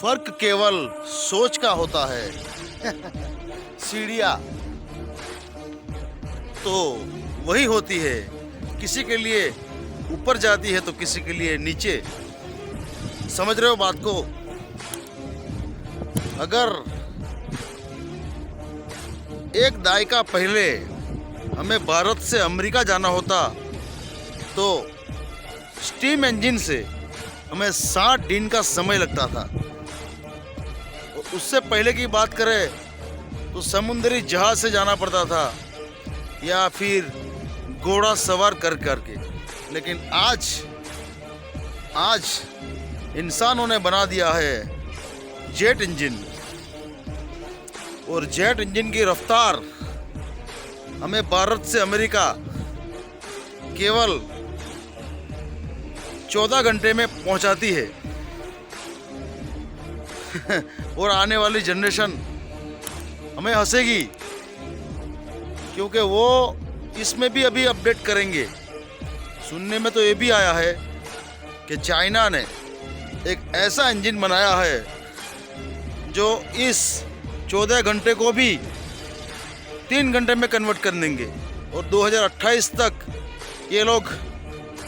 फर्क केवल सोच का होता है। सीढ़ियाँ तो वही होती है, किसी के लिए ऊपर जाती है तो किसी के लिए नीचे। समझ रहे हो बात को? अगर एक दायका पहले हमें भारत से अमेरिका जाना होता तो स्टीम इंजन से हमें 60 दिन का समय लगता था। और उससे पहले की बात करें तो समुद्री जहाज से जाना पड़ता था या फिर घोड़ा सवार कर करके। लेकिन आज इंसानों ने बना दिया है जेट इंजन, और जेट इंजन की रफ्तार हमें भारत से अमेरिका केवल 14 घंटे में पहुंचाती है। और आने वाली जनरेशन हमें हंसेगी, क्योंकि वो इसमें भी अभी अपडेट करेंगे। सुनने में तो ये भी आया है कि चाइना ने एक ऐसा इंजन बनाया है जो इस 14 घंटे को भी 3 घंटे में कन्वर्ट कर देंगे, और 2028 तक ये लोग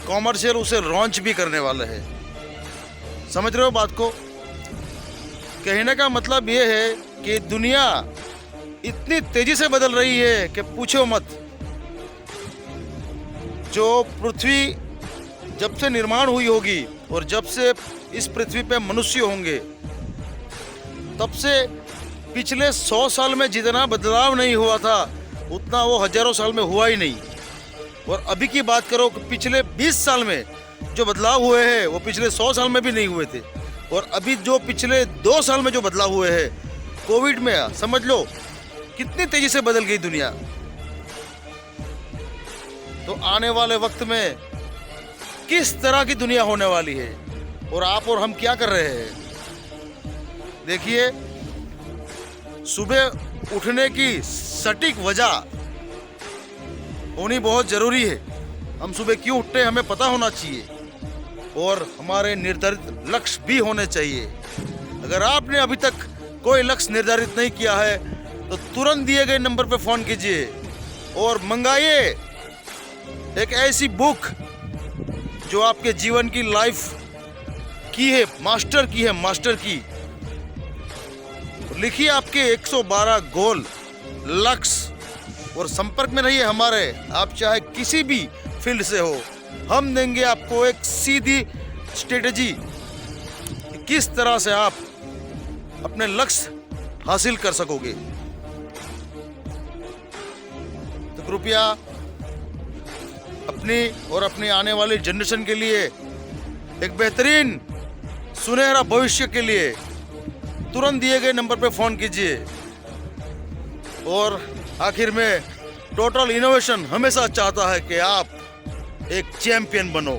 कॉमर्शियल उसे लॉन्च भी करने वाले हैं। समझ रहे हो बात को? कहने का मतलब ये है कि दुनिया इतनी तेजी से बदल रही है कि पूछो मत। जो पृथ्वी जब से निर्माण हुई होगी और जब से इस पृथ्वी पे मनुष्य होंगे, तब से पिछले 100 साल में जितना बदलाव नहीं हुआ था उतना वो हजारों साल में हुआ ही नहीं। और अभी की बात करो कि पिछले 20 साल में जो बदलाव हुए हैं वो पिछले 100 साल में भी नहीं हुए थे। और अभी जो पिछले 2 साल में जो बदलाव हुए हैं कोविड में, समझ लो कितनी तेजी से बदल गई दुनिया। तो आने वाले वक्त में किस तरह की दुनिया होने वाली है और आप और हम क्या कर रहे हैं। देखिए, सुबह उठने की सटीक वजह होनी बहुत ज़रूरी है। हम सुबह क्यों उठते हैं हमें पता होना चाहिए, और हमारे निर्धारित लक्ष्य भी होने चाहिए। अगर आपने अभी तक कोई लक्ष्य निर्धारित नहीं किया है तो तुरंत दिए गए नंबर पर फ़ोन कीजिए और मंगाइए एक ऐसी बुक जो आपके जीवन की लाइफ की है, मास्टर की। लिखिए आपके 112 गोल, लक्ष्य, और संपर्क में रहिए हमारे। आप चाहे किसी भी फील्ड से हो, हम देंगे आपको एक सीधी स्ट्रेटेजी किस तरह से आप अपने लक्ष्य हासिल कर सकोगे। तो कृपया अपनी और अपनी आने वाली जनरेशन के लिए एक बेहतरीन सुनहरा भविष्य के लिए तुरंत दिए गए नंबर पर फ़ोन कीजिए। और आखिर में टोटल इनोवेशन हमेशा चाहता है कि आप एक चैंपियन बनो।